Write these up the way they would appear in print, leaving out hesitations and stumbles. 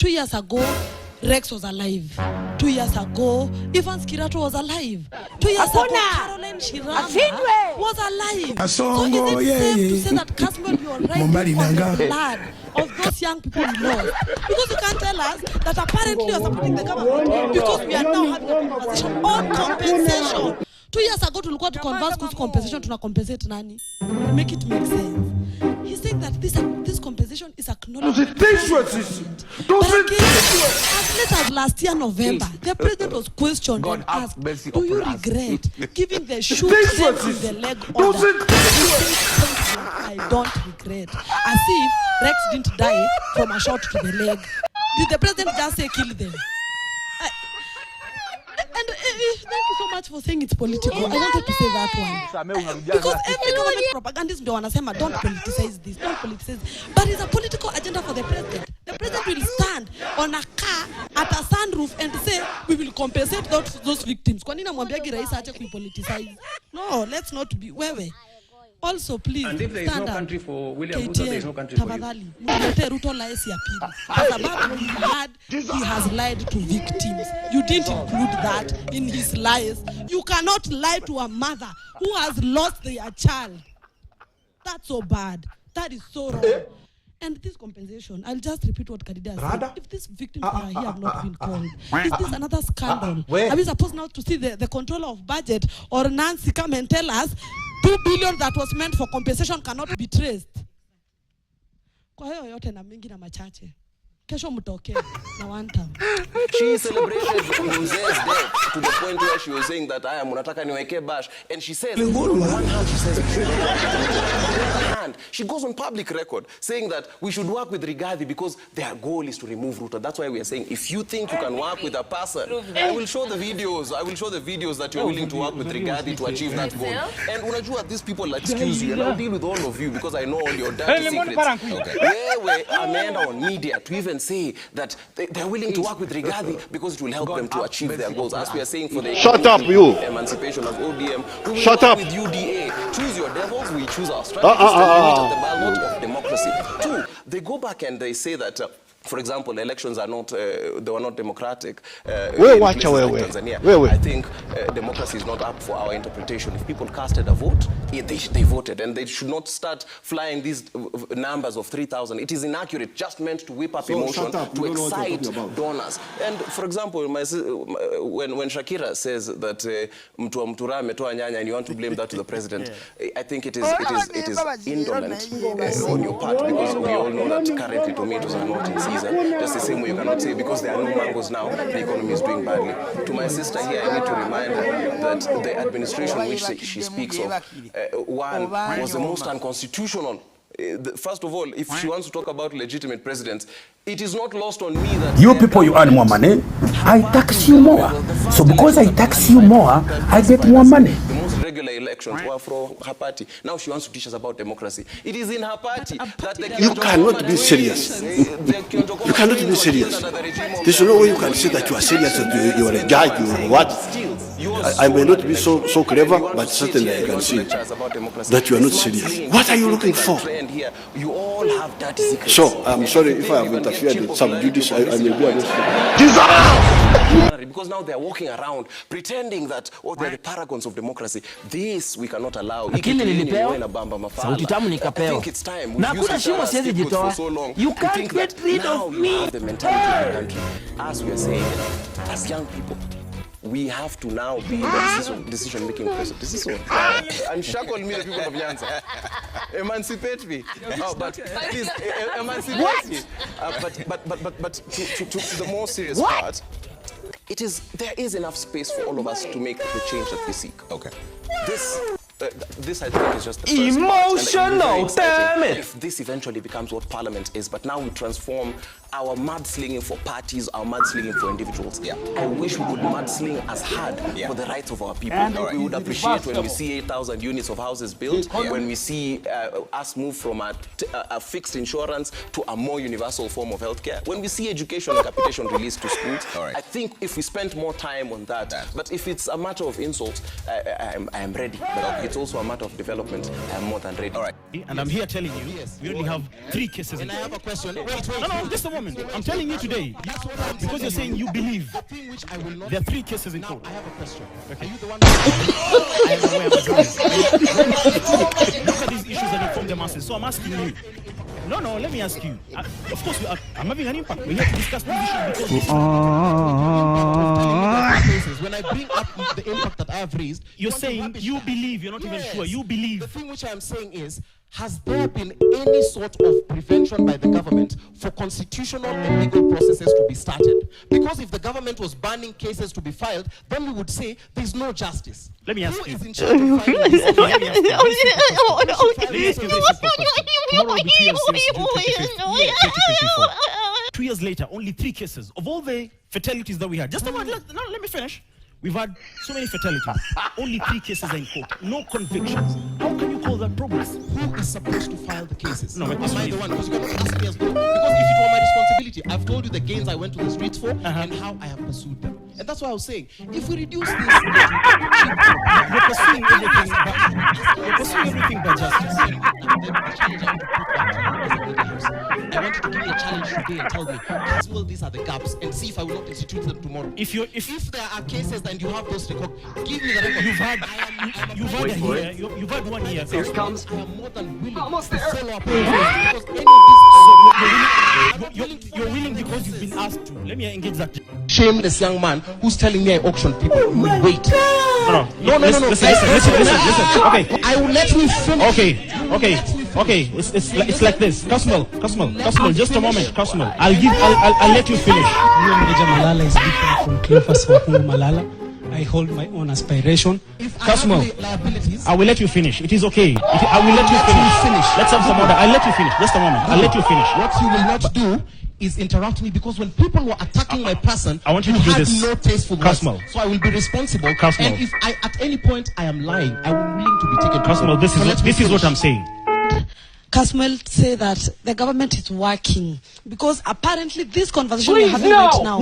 2 years ago, Rex was alive. 2 years ago, Ivan Skirato was alive. 2 years ago, Caroline Shirama was alive. So is it safe to say that Casper, you are right on the blood of those young people we lost? Because you can't tell us that apparently you are supporting the government because we are now having a conversation on compensation. 2 years ago, tulikuwa to converse kuhusu compensation, tuna compensate nani? Make it make sense. He's saying that this compensation is acknowledged. But again, as late as last year November, the president was questioned and asked, do you regret giving the shoot in the leg order? I don't regret. As if Rex didn't die from a shot to the leg. Did the president just say kill them? And thank you so much for saying it's political. I wanted to say that one. Because every government propagandist don't wanna don't politicize this, don't politicize. But it's a political agenda for the president. The president will stand on a car at a sunroof and say, we will compensate those victims. Kwa nini namwambiagi rais aache kuipoliticize? No, let's not be wewe. Also, please, and if there is no country for William Ruto, there is no country for you. Ruto lies ya he has lied to victims. You didn't include that in his lies. You cannot lie to a mother who has lost their child. That's so bad. That is so wrong. And this compensation, I'll just repeat what Kadida said. If these victims are here have not been called, is this another scandal? Are we supposed now to see the controller of budget or Nancy come and tell us 2 billion that was meant for compensation cannot be traced? Kwa hiyo yote na mingi na machache. Kesho mtoke na one time. She celebrated Muze's death to the point where she was saying that I am unataka niweke bash, and she says on one hand she says and she goes on public record saying that we should work with Rigathi because their goal is to remove Ruto. That's why we are saying if you think you can work with a person, I will show the videos. I will show the videos that you're willing to work with Rigathi to achieve that goal. And unajua these people excuse you, and I'll deal with all of you because I know all your dirty secrets. Wewe ameenda on media to even say that they're willing to work with Rigathi because it will help them to achieve their goals. As we are saying for the emancipation of ODM, we will work with UDA. Choose your devils, we choose our strategies to limit the ballot of democracy. 2, they go back and they say that for example, elections are not, they were not democratic. Tanzania. I think democracy is not up for our interpretation. If people casted a vote, they voted, and they should not start flying these numbers of 3,000. It is inaccurate, just meant to whip up emotion, to excite donors. And for example, when Shakira says that mtu wa mtura ametoa nyanya and you want to blame that to the president, I think it is indolent on your part, because we all know that currently tomatoes are not in season. Just the same way you cannot say because there are no mangoes now, the economy is doing badly. To my sister here, I need to remind her that the administration which she speaks of, one was the most unconstitutional. First of all, if she wants to talk about legitimate presidents, it is not lost on me that you people, you earn more money, I tax you more. So because I tax you more, I get more money. The most regular elections were from her party. Now she wants to teach us about democracy. It is in her party that you cannot be serious. You cannot be serious. There's no way you can say that you are serious, that you are a judge, you are what? I may not be so clever, but certainly I can see that you are not serious. What are you looking for? You all have dirty secrets. So, I'm sorry if I have interfered with some duties, I may be arrested. Because now they are walking around pretending that they're the paragons of democracy. This we cannot allow. I think it's time. We've used it for so long. You can't get rid of me. Have the mentality of the country. As we are saying, as young people, we have to now be the decision-making person. This is what and shackle me, the people of Nyanza. Emancipate me. Oh, but please, emancipate me. But to the more serious part, there is enough space for all of us to make the change that we seek. Okay. This I think is just the first emotional, damn it. If this eventually becomes what Parliament is, but now we transform our mudslinging for parties, our mudslinging for individuals. Yeah. I wish we would mudsling as hard for the rights of our people. We would appreciate when we see 8,000 units of houses built, when we see us move from a fixed insurance to a more universal form of healthcare, when we see education and capitation released to schools. I think if we spend more time on that, but if it's a matter of insult, I am ready. But it's also a matter of development, I am more than ready. All right. And I'm here telling you, we only have 3 cases. And I have a question. Wait. No, just a moment. I'm telling you today, because you're saying you believe. There are 3 cases in court. I have a question. Okay. Are you the one I am aware of it. Look at these issues that inform the masses. So I'm asking you. No, let me ask you. Of course, I'm having an impact. We have to discuss these issues because when I bring up the impact that I have raised, you're saying you believe, you're not even sure. You believe. The thing which I'm saying is, has there been any sort of prevention by the government for constitutional and legal processes to be started? Because if the government was banning cases to be filed, then we would say there's no justice. Let me ask you. Who is in charge of filing this? Let me ask you. Tomorrow will be 2 years since June 2024. 2 years later, only 3 cases of all the fatalities that we had. Just a moment, let me finish. We've had so many fatalities. Only 3 cases are in court. No convictions. How can you call that progress? Who is supposed to file the cases? No, am I the one? Because you cannot ask me as well. Because if it were my responsibility, I've told you the gains I went to the streets for and how I have pursued them. And that's why I was saying, if we reduce this, you're pursuing everything, but justice. I want you to give me a challenge today and tell me, as well, these are the gaps, and see if I will not institute them tomorrow. If there are cases and you have those records, give me the record. You've had 1 year. Here comes. I am more than willing to follow up because You're willing because you've been asked to. Let me engage that. Shameless young man who's telling me I auction people. Wait. No. Listen. Okay. I will let me finish. Okay. It's like this. Cosmo. Just a moment. Cosmo. I'll let you finish. Major Malala is different from Cleophas Wahungu Malala. I hold my own aspiration. Cosmo, I will let you finish. It is okay. I will let you finish. Let's have some order. I'll let you finish. Just a moment. I'll let you finish. What you will not do is interrupt me, because when people were attacking my person, I want you to do this. No tasteful Cosmo. words. So I will be responsible. Cosmo. And if at any point I am lying, I am willing to be taken. Cosmo, this is what I'm saying. Caswell say that the government is working because apparently this conversation we're having right now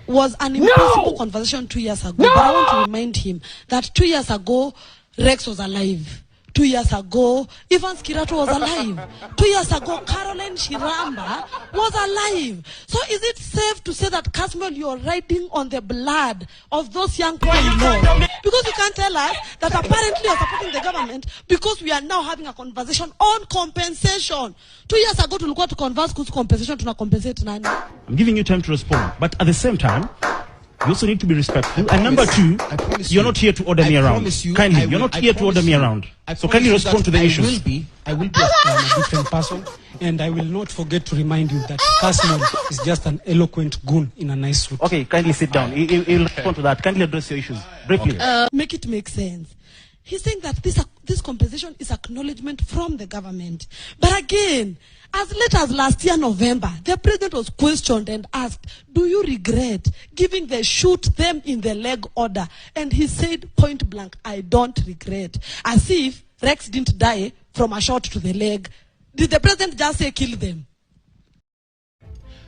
was an impossible conversation 2 years ago. But I want to remind him that 2 years ago, Rex was alive. 2 years ago, Evans Kirato was alive. 2 years ago, Caroline Shiramba was alive. So is it safe to say that, Caswell, you're riding on the blood of those young people you know? Because you can't tell us that apparently you're supporting the government because we are now having a conversation on compensation. 2 years ago, tulikuwa to converse kuhusu compensation, tuna compensate nani? I'm giving you time to respond, but at the same time, you also need to be respectful. And number 2, you're not here to order me around. Kindly, you're not here to order me around. So kindly respond to the issues. I will be a different person, and I will not forget to remind you that Caswell is just an eloquent goon in a nice suit. Okay, kindly sit down. He'll respond to that. Kindly address your issues briefly. Make it make sense. He's saying that this compensation is acknowledgement from the government. But again, as late as last year, November, the president was questioned and asked, do you regret giving the shoot them in the leg order? And he said point blank, I don't regret. As if Rex didn't die from a shot to the leg. Did the president just say kill them?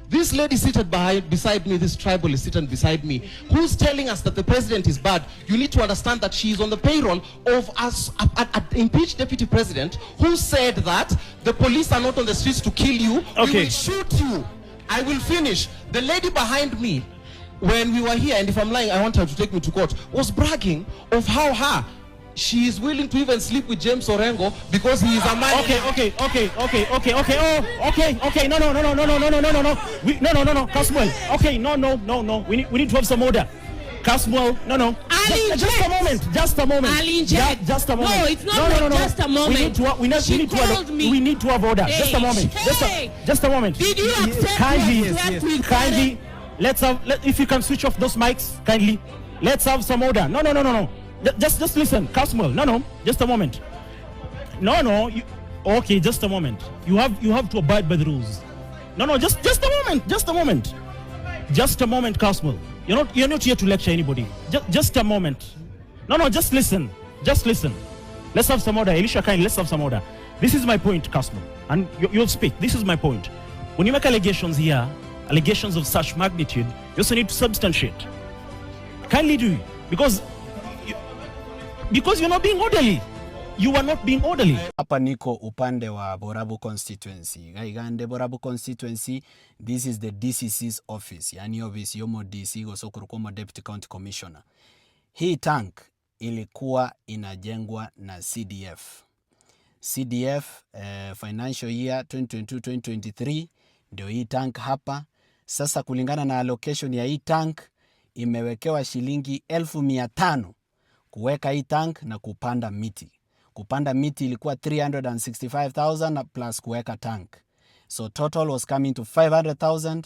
This lady seated beside me, this tribal is sitting beside me, who's telling us that the president is bad. You need to understand that she is on the payroll of us, an impeached deputy president, who said that the police are not on the streets to kill you. Okay. We will shoot you. I will finish. The lady behind me, when we were here, and if I'm lying, I want her to take me to court, was bragging of how she is willing to even sleep with James Orengo because he is a man. Okay. No. Caswell. Okay, no. We need to have some order. Caswell, no. Just a moment. Just a moment. No, it's not just a moment. We need to have order. Just a moment. Just a moment. Did you accept kindly? Let's have. If you can switch off those mics, kindly. Let's have some order. No. Just listen, Caswell. No. Just a moment. No. Okay, just a moment. You have to abide by the rules. No. Just a moment. Just a moment, Caswell. You're not here to lecture anybody. Just a moment. No. Just listen. Let's have some order. Elisha, kindly, let's have some order. This is my point, Caswell, and you'll speak. This is my point. When you make allegations here, allegations of such magnitude, you also need to substantiate. Kindly do, because you're not being orderly. you are not being orderly. Hapa niko upande wa Borabu constituency. Gaigande Borabu constituency, this is the DCC's office. Yani office yomo DC gosokurukomo Deputy County Commissioner. Hii tank ilikuwa inajengwa na CDF. CDF financial year 2022-2023 ndio hii tank hapa. Sasa kulingana na allocation ya hii tank imewekewa shilingi 1,500 kuweka hii tank na kupanda miti. Kupanda miti ilikuwa 365,000 plus kuweka tank. So total was coming to 500,000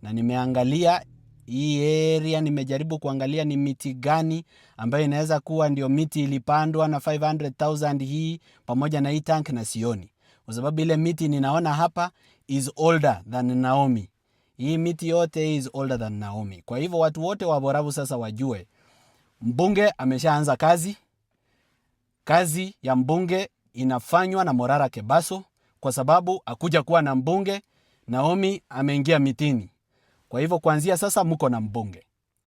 na nimeangalia hii area, nimejaribu kuangalia ni miti gani ambayo inaweza kuwa ndio miti ilipandwa na 500,000 hii pamoja na hii tank na sioni. Kwa sababu ile miti ninaona hapa is older than Naomi. Hii miti yote is older than Naomi. Kwa hivyo watu wote wa Borabu sasa wajue mbunge ameshaanza kazi. Kazi ya mbunge inafanywa na Morara Kebaso kwa sababu akuja kuwa na mbunge, Naomi ameingia mitini. Kwa hivyo kuanzia sasa mko na mbunge.